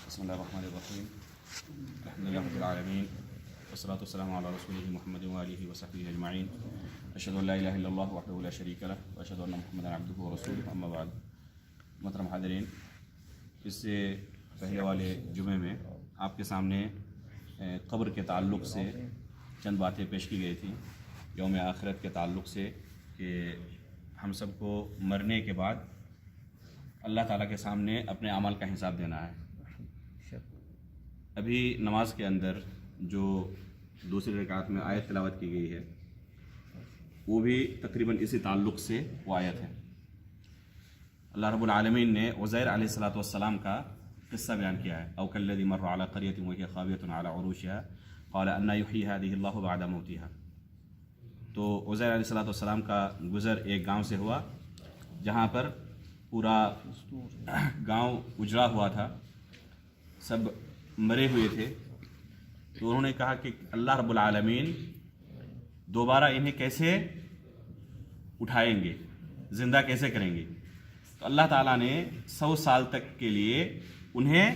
بسم اللہ الرحمن الرحیم الحمد للہ رب العالمین والصلاة والسلام علی رسولہ محمد وآلہ وصحبہ اجمعین اشہد ان لا الہ الا اللہ وحدہ لا شریک لہ واشہد ان محمدا عبدہ ورسولہ اما بعد. محترم حاضرین، اس سے پہلے والے جمعے میں آپ کے سامنے قبر کے تعلق سے چند باتیں پیش کی گئی تھیں، یوم آخرت کے تعلق سے، کہ ہم سب کو مرنے کے بعد اللہ تعالیٰ کے سامنے اپنے اعمال کا حساب دینا ہے. ابھی نماز کے اندر جو دوسری رکعت میں آیت تلاوت کی گئی ہے وہ بھی تقریباً اسی تعلق سے وہ آیت ہے. اللہ رب العالمین نے عزیر علیہ الصلاۃ والسلام کا قصہ بیان کیا ہے. او کالذی مر علی قریۃ وہی خاویۃ علی عروشها قال انا یحیی هذه اللہ بعد موتها. تو عزیر علیہ الصلاۃ والسلام کا گزر ایک گاؤں سے ہوا جہاں پر پورا گاؤں اجڑا ہوا تھا، سب مرے ہوئے تھے. تو انہوں نے کہا کہ اللہ رب العالمین دوبارہ انہیں کیسے اٹھائیں گے، زندہ کیسے کریں گے. تو اللہ تعالیٰ نے 100 سال تک کے لیے انہیں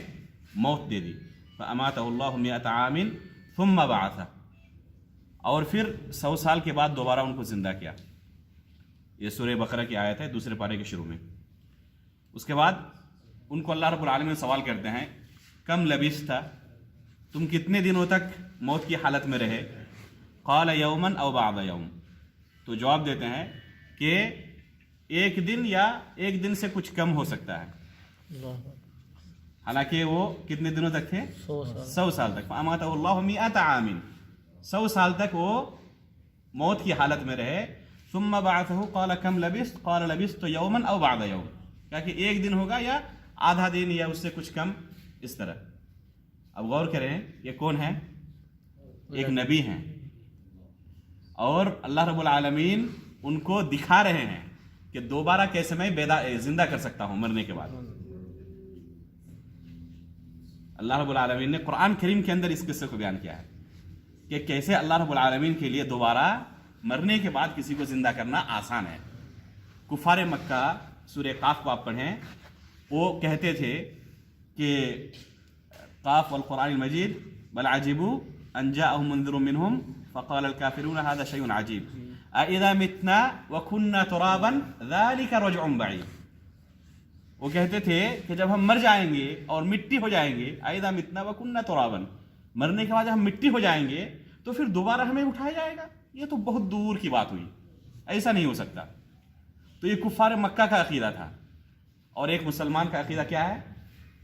موت دے دی. فَأَمَاتَهُ اللَّهُ مِئَةَ عَامٍ ثُمَّ بَعَثَهُ، اور پھر 100 سال کے بعد دوبارہ ان کو زندہ کیا. یہ سورہ بقرہ کی آیت ہے، دوسرے پارے کے شروع میں. اس کے بعد ان کو اللہ رب العالمین سوال کرتے ہیں کم لبثت، تم کتنے دنوں تک موت کی حالت میں رہے. قال یوما او بعض یوم، تو جواب دیتے ہیں کہ ایک دن یا ایک دن سے کچھ کم ہو سکتا ہے. حالانکہ وہ کتنے دنوں تک تھے؟ 100 سال تک. فاماتہ اللہ 100 عام، 100 سال تک وہ موت کی حالت میں رہے. ثم بعثہ قال کم لبثت قال لبثت یوما او بعض یوم، کہا کہ ایک دن ہوگا یا آدھا دن یا اس سے کچھ کم، اس طرح. اب غور کریں، یہ کون ہے؟ ایک نبی ہیں، اور اللہ رب العالمین ان کو دکھا رہے ہیں کہ دوبارہ کیسے میں زندہ کر سکتا ہوں مرنے کے بعد. اللہ رب العالمین نے قرآن کریم کے اندر اس قصے کو بیان کیا ہے کہ کیسے اللہ رب العالمین کے لیے دوبارہ مرنے کے بعد کسی کو زندہ کرنا آسان ہے. کفار مکہ، سورہ قاف کو آپ پڑھیں، وہ کہتے تھے کہ قاف والقرآن المجید بل عجبوا ان جاءهم منذر منهم فقال الكافرون هذا شيء عجيب اذا متنا وكنا ترابا ذلك رجع بعيد. وہ کہتے تھے کہ جب ہم مر جائیں گے اور مٹی ہو جائیں گے، اذا متنا وكنا ترابا، مرنے کے بعد جب ہم مٹی ہو جائیں گے تو پھر دوبارہ ہمیں اٹھایا جائے گا. یہ تو بہت دور کی بات ہوئی، ایسا نہیں ہو سکتا. تو یہ کفار مکہ کا عقیدہ تھا، اور ایک مسلمان کا عقیدہ کیا ہے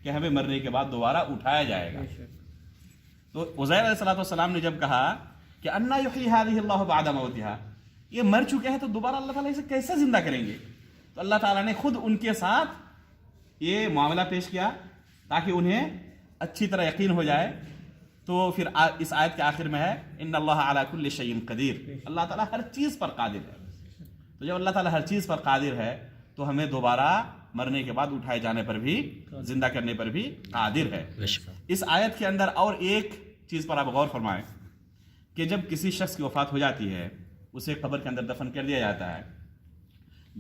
کہ ہمیں مرنے کے بعد دوبارہ اٹھایا جائے گا. تو عزیر علیہ الصلوۃ والسلام نے جب کہا کہ انا یحیی هذه اللہ بعد موتها، یہ مر چکے ہیں تو دوبارہ اللہ تعالیٰ اسے کیسے زندہ کریں گے. تو اللہ تعالیٰ نے خود ان کے ساتھ یہ معاملہ پیش کیا تاکہ انہیں اچھی طرح یقین ہو جائے. تو پھر اس آیت کے آخر میں ہے ان اللہ علی کل شیء قدیر، اللہ تعالیٰ ہر چیز پر قادر ہے. تو جب اللہ تعالیٰ ہر چیز پر قادر ہے تو ہمیں دوبارہ مرنے کے بعد اٹھائے جانے پر بھی، زندہ کرنے پر بھی قادر ہے. اس آیت کے اندر اور ایک چیز پر آپ غور فرمائیں کہ جب کسی شخص کی وفات ہو جاتی ہے، اسے قبر کے اندر دفن کر دیا جاتا ہے،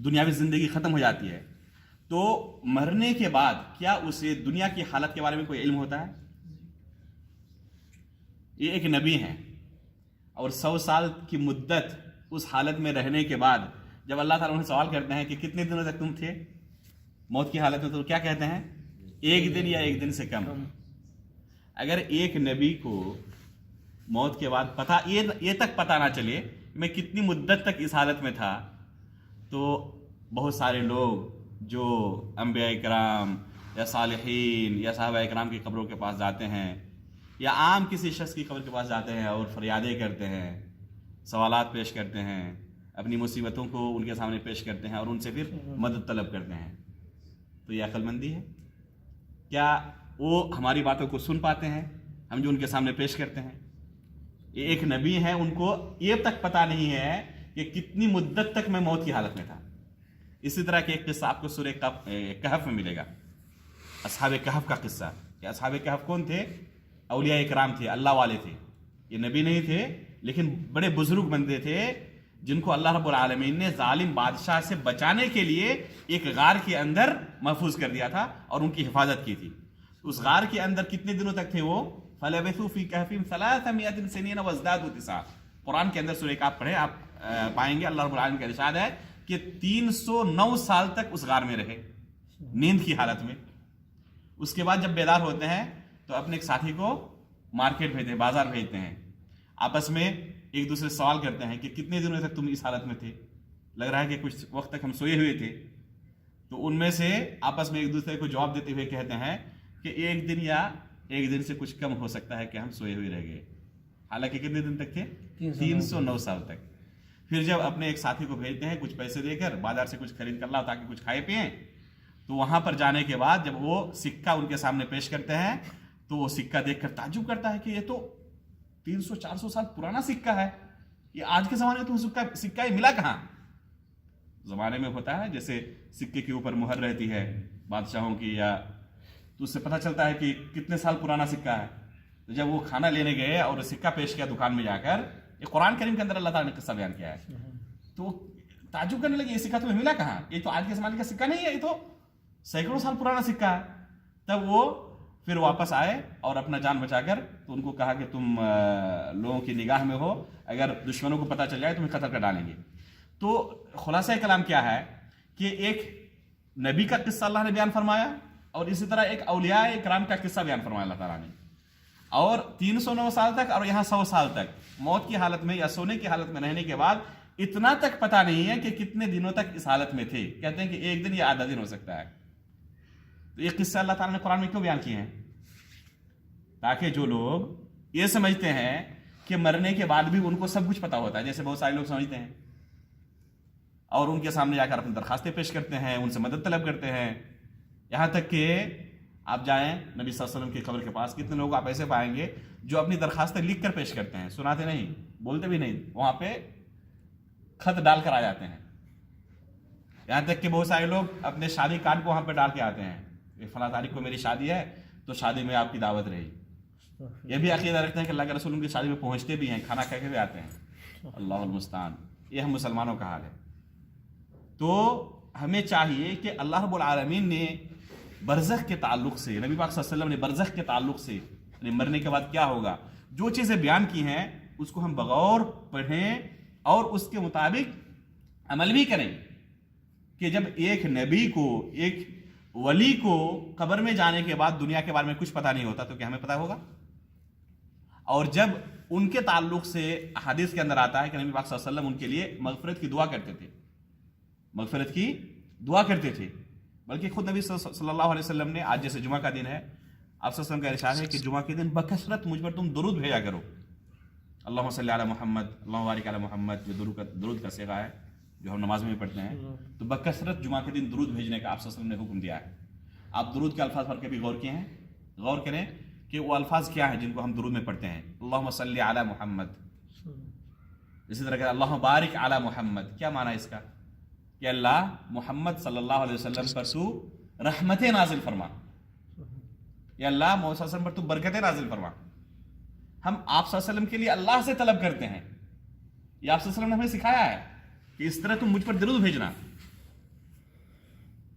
دنیاوی زندگی ختم ہو جاتی ہے، تو مرنے کے بعد کیا اسے دنیا کی حالت کے بارے میں کوئی علم ہوتا ہے؟ یہ ایک نبی ہیں، اور 100 سال کی مدت اس حالت میں رہنے کے بعد جب اللہ تعالیٰ انہیں سوال کرتے ہیں کہ کتنے دنوں تک تم تھے موت کی حالت میں، تو کیا کہتے ہیں؟ ایک دن یا ایک دن سے کم. اگر ایک نبی کو موت کے بعد پتہ یہ تک پتہ نہ چلے میں کتنی مدت تک اس حالت میں تھا، تو بہت سارے لوگ جو انبیاء کرام یا صالحین یا صحابہ کرام کی قبروں کے پاس جاتے ہیں، یا عام کسی شخص کی قبر کے پاس جاتے ہیں اور فریادیں کرتے ہیں، سوالات پیش کرتے ہیں، اپنی مصیبتوں کو ان کے سامنے پیش کرتے ہیں اور ان سے پھر مدد طلب کرتے ہیں، تو یہ عقل مندی ہے؟ کیا وہ ہماری باتوں کو سن پاتے ہیں ہم جو ان کے سامنے پیش کرتے ہیں؟ یہ ایک نبی ہیں، ان کو یہ تک پتہ نہیں ہے کہ کتنی مدت تک میں موت کی حالت میں تھا. اسی طرح کے ایک قصہ آپ کو سورہ کہف میں ملے گا، اصحاب کہف کا قصہ. کہ اصحاب کہف کون تھے؟ اولیاء کرام تھے، اللہ والے تھے. یہ نبی نہیں تھے لیکن بڑے بزرگ بندے تھے جن کو اللہ رب العالمین نے ظالم بادشاہ سے بچانے کے لیے ایک غار کے اندر محفوظ کر دیا تھا اور ان کی حفاظت کی تھی. اس غار کے اندر کتنے دنوں تک تھے وہ؟ فَلَبِثُوا فِي كَهْفِهِمْ 300 سِنِينَ وَازْدَادُوا 9. قرآن کے اندر سورہ کہف پڑھیں آپ پائیں گے اللہ رب العالمین کا ارشاد ہے کہ 309 سال تک اس غار میں رہے نیند کی حالت میں. اس کے بعد جب بیدار ہوتے ہیں تو اپنے ایک ساتھی کو مارکیٹ بھیجتے ہیں، بازار بھیجتے ہیں، آپس میں ایک دوسرے سے سوال کرتے ہیں کہ کتنے دنوں تک تم اس حالت میں تھے؟ لگ رہا ہے کہ کچھ وقت تک ہم سوئے ہوئے تھے. تو ان میں سے آپس میں ایک دوسرے کو جواب دیتے ہوئے کہتے ہیں کہ ایک دن یا ایک دن سے کچھ کم ہو سکتا ہے کہ ہم سوئے ہوئے رہ گئے. حالانکہ کتنے دن تک تھے؟ 309 سال تک. پھر جب اپنے ایک ساتھی کو بھیجتے ہیں کچھ پیسے دے کر بازار سے کچھ خرید کر لاؤ تاکہ کچھ کھائے پئیں، تو وہاں پر جانے کے بعد جب وہ سکہ ان کے سامنے پیش کرتے ہیں تو وہ سکہ دیکھ کر تعجب کرتا ہے کہ یہ تو 300-400 سال پرانا سکہ ہے، یہ آج کے زمانے میں تو سکہ یہ ملا کہاں؟ زمانے میں ہوتا ہے جیسے سکے کے اوپر مہر رہتی ہے بادشاہوں کی، یا تو اس سے پتہ چلتا ہے کہ کتنے سال پرانا سکہ ہے. تو جب وہ کھانا لینے گئے اور سکہ پیش کیا دکان میں جا کر، یہ قرآن کریم کے اندر اللہ تعالیٰ نے قصہ بیان کیا ہے، تو وہ تعجب کرنے لگے یہ سکہ تمہیں ملا کہاں؟ یہ تو آج کے زمانے کا سکہ نہیں ہے، یہ تو سینکڑوں سال پرانا سکہ ہے. تب وہ پھر واپس آئے اور اپنا جان بچا کر تو ان کو کہا کہ تم لوگوں کی نگاہ میں ہو، اگر دشمنوں کو پتہ چل جائے تمہیں قتل کر ڈالیں گے. تو خلاصہ کلام کیا ہے کہ ایک نبی کا قصہ اللہ نے بیان فرمایا اور اسی طرح ایک اولیاء کرام کا قصہ بیان فرمایا اللہ تعالیٰ نے، اور 309 سال تک اور یہاں 100 سال تک موت کی حالت میں یا سونے کی حالت میں رہنے کے بعد اتنا تک پتہ نہیں ہے کہ کتنے دنوں تک اس حالت میں تھے. کہتے ہیں کہ ایک دن یا آدھا دن ہو سکتا ہے. تو یہ قصہ اللہ تعالیٰ نے قرآن میں کیوں بیان کیے ہیں؟ تاکہ جو لوگ یہ سمجھتے ہیں کہ مرنے کے بعد بھی ان کو سب کچھ پتہ ہوتا ہے، جیسے بہت سارے لوگ سمجھتے ہیں اور ان کے سامنے جا کر اپنی درخواستیں پیش کرتے ہیں، ان سے مدد طلب کرتے ہیں. یہاں تک کہ آپ جائیں نبی صلی اللہ علیہ وسلم کی قبر کے پاس، کتنے لوگ آپ ایسے پائیں گے جو اپنی درخواستیں لکھ کر پیش کرتے ہیں، سناتے نہیں، بولتے بھی نہیں، وہاں پہ خط ڈال کر آ جاتے ہیں. یہاں تک کہ بہت سارے لوگ اپنے شادی کارڈ کو وہاں پہ ڈال کے آتے ہیں کہ فلاں تاریخ کو میری شادی ہے تو شادی میں آپ کی دعوت رہی. یہ بھی عقیدہ رکھتے ہیں کہ اللہ کے رسول ان کی شادی میں پہنچتے بھی ہیں، کھانا کھا کے بھی آتے ہیں. اللہ المستعان. یہ ہم مسلمانوں کا حال ہے. تو ہمیں چاہیے کہ اللہ رب العالمین نے برزخ کے تعلق سے، نبی پاک صلی اللہ علیہ وسلم نے برزخ کے تعلق سے، یعنی مرنے کے بعد کیا ہوگا، جو چیزیں بیان کی ہیں اس کو ہم بغور پڑھیں اور اس کے مطابق عمل بھی کریں. کہ جب ایک نبی کو، ایک ولی کو قبر میں جانے کے بعد دنیا کے بارے میں کچھ پتہ نہیں ہوتا تو کیا ہمیں پتہ ہوگا؟ اور جب ان کے تعلق سے حدیث کے اندر آتا ہے کہ نبی پاک صلی اللہ علیہ وسلم ان کے لیے مغفرت کی دعا کرتے تھے، مغفرت کی دعا کرتے تھے، بلکہ خود نبی صلی اللہ علیہ وسلم نے، آج جیسے جمعہ کا دن ہے، آپ صلی اللہ علیہ وسلم کا ارشاد ہے کہ جمعہ کے دن بکثرت مجھ پر تم درود بھیجا کرو. اللہم صلی علی محمد، اللہم بارک علی محمد، جو درود کا صیغہ ہے جو ہم نماز میں پڑھتے ہیں. تو بکثرت جمعہ کے دن درود بھیجنے کا آپ صلی اللہ علیہ وسلم نے حکم دیا ہے. آپ درود کے الفاظ پر کبھی غور کیے ہیں؟ غور کریں کہ وہ الفاظ کیا ہیں جن کو ہم درود میں پڑھتے ہیں. اللہم صلی علی محمد، اسی طرح کہ اللہم بارک علی محمد. کیا معنی ہے اس کا؟ کہ اللہ محمد صلی اللہ علیہ وسلم پر تو رحمتیں نازل فرما، یا اللہ محمد صلی اللہ علیہ وسلم پر تو برکتیں نازل فرما. ہم آپ صلی اللہ علیہ وسلم کے لیے اللہ سے طلب کرتے ہیں. یہ آپ صلی اللہ علیہ وسلم نے ہمیں سکھایا ہے کہ اس طرح تم مجھ پر درود بھیجنا.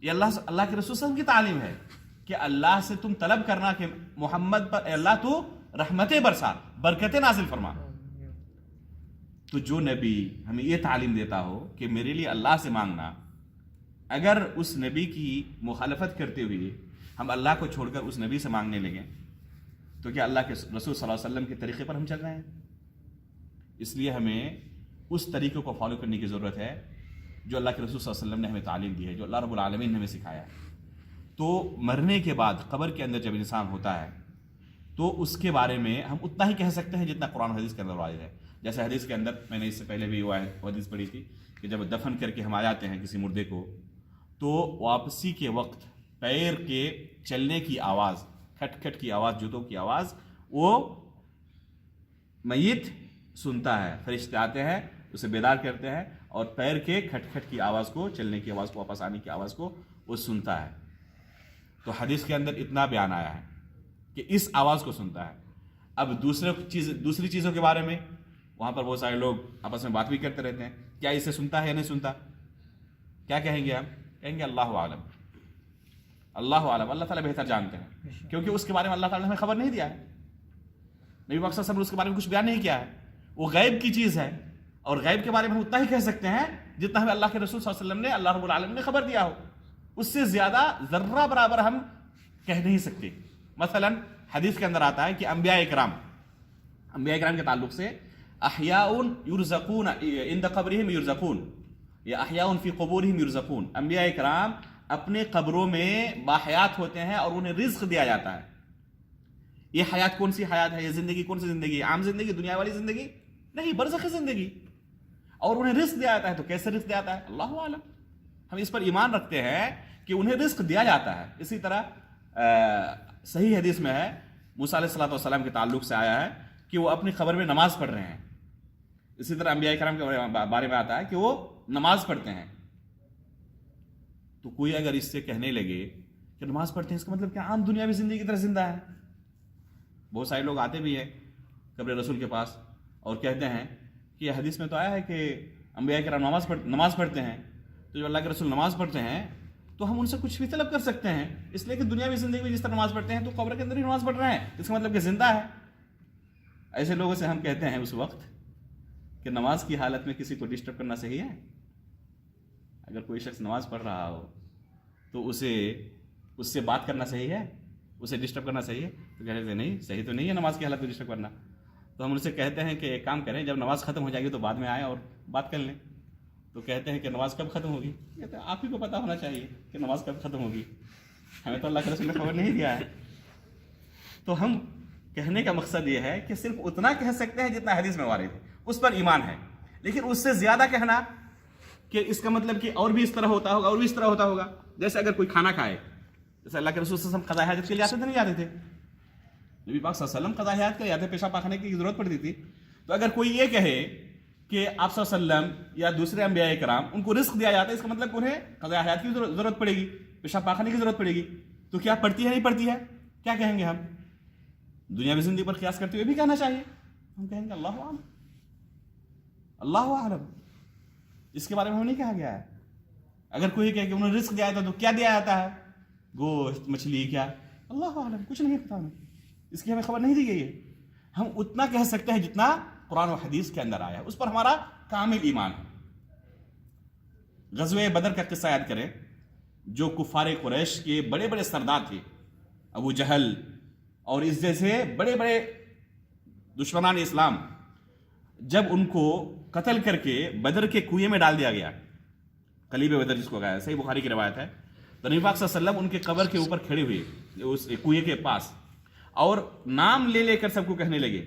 یہ اللہ کے رسول صلی اللہ علیہ وسلم کی تعلیم ہے کہ اللہ سے تم طلب کرنا کہ محمد پر اللہ تو رحمتیں برسا، برکتیں نازل فرما. تو جو نبی ہمیں یہ تعلیم دیتا ہو کہ میرے لیے اللہ سے مانگنا، اگر اس نبی کی مخالفت کرتے ہوئے ہم اللہ کو چھوڑ کر اس نبی سے مانگنے لگیں تو کیا اللہ کے رسول صلی اللہ علیہ وسلم کے طریقے پر ہم چل رہے ہیں؟ اس لیے ہمیں اس طریقے کو فالو کرنے کی ضرورت ہے جو اللہ کے رسول صلی اللہ علیہ وسلم نے ہمیں تعلیم دی ہے، جو اللہ رب العالمین نے ہمیں سکھایا ہے. تو مرنے کے بعد قبر کے اندر جب انسان ہوتا ہے تو اس کے بارے میں ہم اتنا ہی کہہ سکتے ہیں جتنا قرآن و حدیث کے اندر واضح ہے. جیسے حدیث کے اندر میں نے اس سے پہلے بھی وہ حدیث پڑھی تھی کہ جب دفن کر کے ہم آ جاتے ہیں کسی مردے کو تو واپسی کے وقت پیر کے چلنے کی آواز، کھٹ کھٹ کی آواز، جوتوں کی آواز وہ میت سنتا ہے. فرشتے آتے ہیں، اسے بیدار کرتے ہیں اور پیر کے کھٹ کھٹ کی آواز کو، چلنے کی آواز کو، واپس آنے کی آواز کو وہ سنتا ہے. تو حدیث کے اندر اتنا بیان آیا ہے کہ اس آواز کو سنتا ہے. اب دوسری چیزوں کے بارے میں وہاں پر بہت سارے لوگ آپس میں بات بھی کرتے رہتے ہیں، کیا اسے سنتا ہے یا نہیں سنتا؟ کیا کہیں گے ہم؟ کہیں گے اللہ عالم، اللہ عالم، اللہ تعالیٰ بہتر جانتے ہیں، کیونکہ اس کے بارے میں اللہ تعالیٰ نے ہمیں خبر نہیں دیا ہے، نبی پاک صلی اللہ علیہ وسلم نے اس کے بارے میں کچھ بیان نہیں کیا ہے، وہ غیب کی چیز ہے، اور غیب کے بارے میں ہم اتنا ہی کہہ سکتے ہیں جتنا ہمیں اللہ کے رسول صلی اللہ علیہ وسلم نے، اللہ رب العالمین نے خبر دیا ہو، اس سے زیادہ ذرہ برابر ہم کہہ نہیں سکتے۔ مثلا حدیث کے اندر آتا ہے کہ انبیاء اکرام کے تعلق سے احیاء یرزقون عند قبرہم یرزقون یا احیاء فی قبورہم یرزقون، انبیاء اکرام اپنے قبروں میں باحیات ہوتے ہیں اور انہیں رزق دیا جاتا ہے۔ یہ حیات کون سی حیات ہے؟ یہ زندگی کون سی زندگی؟ عام زندگی، دنیا والی زندگی نہیں، برزخی زندگی، اور انہیں رزق دیا جاتا ہے۔ تو کیسے رزق دیا جاتا ہے؟ اللہ عالم، ہم اس پر ایمان رکھتے ہیں کہ انہیں رزق دیا جاتا ہے۔ اسی طرح صحیح حدیث میں ہے، موسیٰ علیہ السلام کے تعلق سے آیا ہے کہ وہ اپنی قبر میں نماز پڑھ رہے ہیں۔ اسی طرح انبیاء کرام کے بارے میں آتا ہے کہ وہ نماز پڑھتے ہیں۔ تو کوئی اگر اس سے کہنے لگے کہ نماز پڑھتے ہیں، اس کا مطلب کہ عام دنیاوی زندگی کی طرح زندہ ہے۔ بہت سارے لوگ آتے بھی ہیں قبر رسول کے پاس اور کہتے ہیں کہ یہ حدیث میں تو آیا ہے کہ انبیاء کرام نماز پڑھتے ہیں، تو جو اللہ کے رسول نماز پڑھتے ہیں تو ہم ان سے کچھ بھی طلب کر سکتے ہیں، اس لیے کہ دنیاوی زندگی میں جس طرح نماز پڑھتے ہیں تو قبر کے اندر ہی نماز پڑھ رہے ہیں، اس کا مطلب کہ زندہ ہے۔ ایسے لوگوں سے ہم کہتے ہیں اس وقت کہ نماز کی حالت میں کسی کو ڈسٹرب کرنا صحیح ہے؟ اگر کوئی شخص نماز پڑھ رہا ہو تو اس سے بات کرنا صحیح ہے؟ اسے ڈسٹرب کرنا صحیح ہے؟ تو کہتے ہیں نہیں، صحیح تو نہیں ہے نماز کی حالت میں ڈسٹرب کرنا۔ تو ہم ان سے کہتے ہیں کہ ایک کام کریں، جب نماز ختم ہو جائے گی تو بعد میں آئیں اور بات کر لیں۔ تو کہتے ہیں کہ نماز کب ختم ہوگی؟ کہتے ہیں آپ ہی کو پتہ ہونا چاہیے کہ نماز کب ختم ہوگی، ہمیں تو اللہ کے رسول نے خبر نہیں دیا ہے۔ تو ہم کہنے کا مقصد یہ ہے کہ صرف اتنا کہہ سکتے ہیں جتنا حدیث میں وارد ہے، اس پر ایمان ہے، لیکن اس سے زیادہ کہنا کہ اس کا مطلب کہ اور بھی اس طرح ہوتا ہوگا، اور بھی اس طرح ہوتا ہوگا۔ جیسے اگر کوئی کھانا کھائے، جیسے اللہ کے رسول صلی اللہ علیہ وسلم قضاء حاجت کے لیے آتے تھے، نہیں آتے تھے؟ نبی پاک صلی اللہ علیہ وسلم قضاء حاجت کے لیے آتے، پیشاب پاخانے کی ضرورت پڑتی تھی۔ تو اگر کوئی یہ کہے کہ آپ صلی اللہ علیہ وسلم یا دوسرے انبیاء کرام ان کو رزق دیا جاتا ہے، اس کا مطلب انہیں قضاء حاجت کی ضرورت پڑے گی، پیشاب پاخانے کی ضرورت پڑے گی، تو کیا پڑتی ہے نہیں پڑتی ہے؟ کیا کہیں گے ہم؟ دنیاوی زندگی پر قیاس کرتے ہوئے بھی کہنا چاہیے، ہم کہیں گے اللہ اعلم، اللہ اعلم، اس کے بارے میں ہمیں نہیں کہا گیا ہے۔ اگر کوئی کہے کہ انہیں رزق دیا جاتا ہے تو کیا دیا جاتا ہے؟ گوشت، مچھلی، کیا؟ اللہ اعلم، کچھ نہیں پتا ہمیں، اس کی ہمیں خبر نہیں دی گئی ہے۔ ہم اتنا کہہ سکتے ہیں جتنا قرآن و حدیث کے اندر آیا ہے، اس پر ہمارا کامل ایمان ہے۔ غزوہ بدر کا قصہ یاد کریں، جو کفار قریش کے بڑے بڑے سردار تھے، ابو جہل اور اس جیسے بڑے بڑے دشمنان اسلام، جب ان کو قتل کر کے بدر کے کنویں میں ڈال دیا گیا، قلیب بدر جس کو کہا ہے، صحیح بخاری کی روایت ہے، تو نبی پاک صلی اللہ علیہ وسلم ان کے قبر کے اوپر کھڑے ہوئے اس کنویں کے پاس، اور نام لے لے کر سب کو کہنے لگے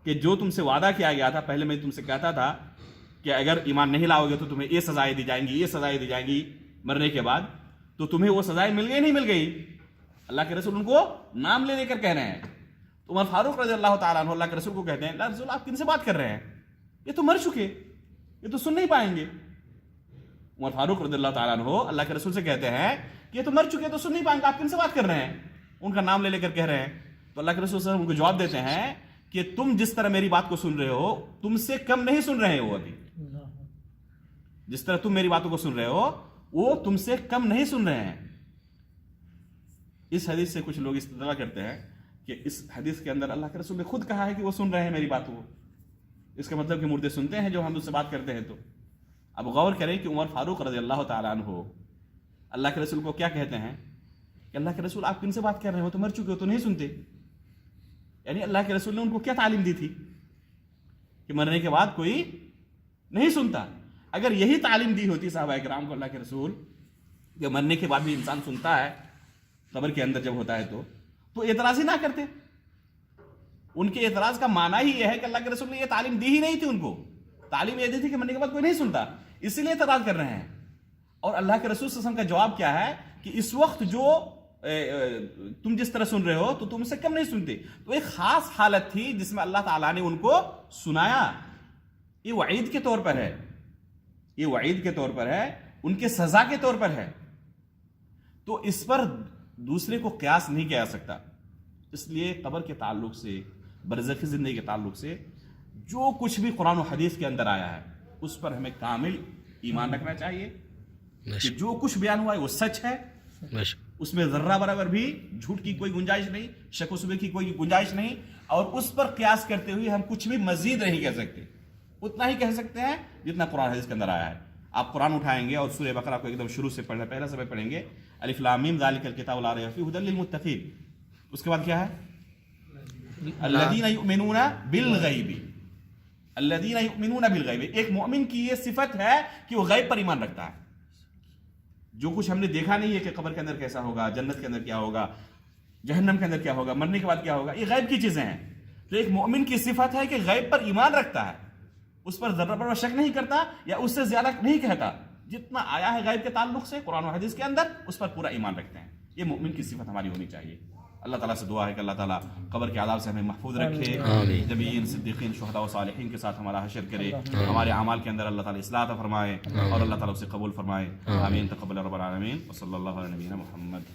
کہ جو تم سے وعدہ کیا گیا تھا، پہلے میں تم سے کہتا تھا کہ اگر ایمان نہیں لاؤ گے تو تمہیں یہ سزائیں دی جائیں گی، یہ سزائیں دی جائیں گی مرنے کے بعد، تو تمہیں وہ سزائیں مل گئی نہیں مل گئی؟ اللہ کے رسول ان کو نام لے لے کر کہہ رہے ہیں۔ تو عمر فاروق رضی اللہ تعالیٰ عنہ اللہ کے رسول کو کہتے ہیں، اللہ رسول آپ کن سے بات کر رہے ہیں؟ یہ تو مر چکے، یہ تو سن نہیں پائیں گے۔ عمر فاروق رضی اللہ تعالیٰ عنہ اللہ کے رسول سے کہتے ہیں کہ یہ تو مر چکے، تو سن نہیں پائیں گے، آپ کن سے بات کر رہے ہیں؟ ان کا نام لے لے کر کہہ رہے ہیں۔ تو اللہ کے رسول صلی اللہ علیہ وسلم ان کو جواب دیتے ہیں کہ تم جس طرح میری بات کو سن رہے ہو، تم سے کم نہیں سن رہے ہو، ابھی جس طرح تم میری باتوں کو سن رہے ہو وہ تم سے کم نہیں سن رہے ہیں۔ اس حدیث سے کچھ لوگ استدلال کرتے ہیں کہ اس حدیث کے اندر اللہ کے رسول نے خود کہا ہے کہ وہ سن رہے ہیں میری باتوں کو، اس کا مطلب کہ مردے سنتے ہیں جو ہم اس سے بات کرتے ہیں۔ تو اب غور کریں کہ عمر فاروق رضی اللہ تعالیٰ عنہ اللہ کے رسول کو کیا کہتے ہیں کہ اللہ کے رسول آپ کن سے بات کر رہے ہو، تو مر چکے ہو، تو نہیں سنتے؟ یعنی اللہ کے رسول نے ان کو کیا تعلیم دی تھی کہ مرنے کے بعد کوئی نہیں سنتا؟ اگر یہی تعلیم دی ہوتی صحابہ کرام کو اللہ کے رسول کہ مرنے کے بعد بھی انسان سنتا ہے، قبر کے اندر جب ہوتا ہے تو اعتراض ہی نہ کرتے۔ ان کے اعتراض کا معنی ہی یہ ہے کہ اللہ کے رسول نے یہ تعلیم دی ہی نہیں تھی، ان کو تعلیم یہ دی تھی کہ مرنے کے بعد کوئی نہیں سنتا، اسی لیے اعتراض کر رہے ہیں۔ اور اللہ کے رسول صلی اللہ علیہ وسلم کا جواب کیا ہے کہ اس وقت جو تم جس طرح سن رہے ہو تو تم سے کم نہیں سنتے۔ تو ایک خاص حالت تھی جس میں اللہ تعالیٰ نے ان کو سنایا، یہ وعید کے طور پر ہے، یہ وعید کے طور پر ہے، ان کے سزا کے طور پر ہے۔ تو اس پر دوسرے کو قیاس نہیں کیا جا سکتا۔ اس لیے قبر کے تعلق سے، برزخی زندگی کے تعلق سے جو کچھ بھی قرآن و حدیث کے اندر آیا ہے اس پر ہمیں کامل ایمان رکھنا چاہیے کہ جو کچھ بیان ہوا ہے وہ سچ ہے، اس میں ذرہ برابر بھی جھوٹ کی کوئی گنجائش نہیں، شک و شبے کی کوئی گنجائش نہیں، اور اس پر قیاس کرتے ہوئے ہم کچھ بھی مزید نہیں کہہ سکتے، اتنا ہی کہہ سکتے ہیں جتنا قرآن حدیث کے اندر آیا ہے۔ آپ قرآن اٹھائیں گے اور سورہ بقرہ کو ایک دم شروع سے پڑھنا، پہلا صفحہ پڑھیں گے، الف لام میم ذالک الکتاب لا ریب فیہ ھدی للمتقین، اس کے بعد کیا ہے؟ الذین یؤمنون بالغیب، الذین یؤمنون بالغیب، ایک مومن کی یہ صفت ہے کہ وہ غیب پر ایمان رکھتا ہے، جو کچھ ہم نے دیکھا نہیں ہے کہ قبر کے اندر کیسا ہوگا، جنت کے اندر کیا ہوگا، جہنم کے اندر کیا ہوگا، مرنے کے بعد کیا ہوگا، یہ غیب کی چیزیں ہیں۔ تو ایک مومن کی صفت ہے کہ غیب پر ایمان رکھتا ہے، اس پر ذرہ برابر شک نہیں کرتا یا اس سے زیادہ نہیں کہتا، جتنا آیا ہے غیب کے تعلق سے قرآن و حدیث کے اندر اس پر پورا ایمان رکھتے ہیں۔ یہ مومن کی صفت ہماری ہونی چاہیے۔ اللہ تعالیٰ سے دعا ہے کہ اللہ تعالیٰ قبر کے عذاب سے ہمیں محفوظ رکھے، نبیین، صدیقین، شہداء و صالحین کے ساتھ ہمارا حشر کرے، ہمارے اعمال کے اندر اللہ تعالیٰ اصلاح عطا فرمائے اور اللہ تعالیٰ اسے قبول فرمائے۔ آمین، تقبل رب العالمین، وصلی اللہ علی نبینا محمد۔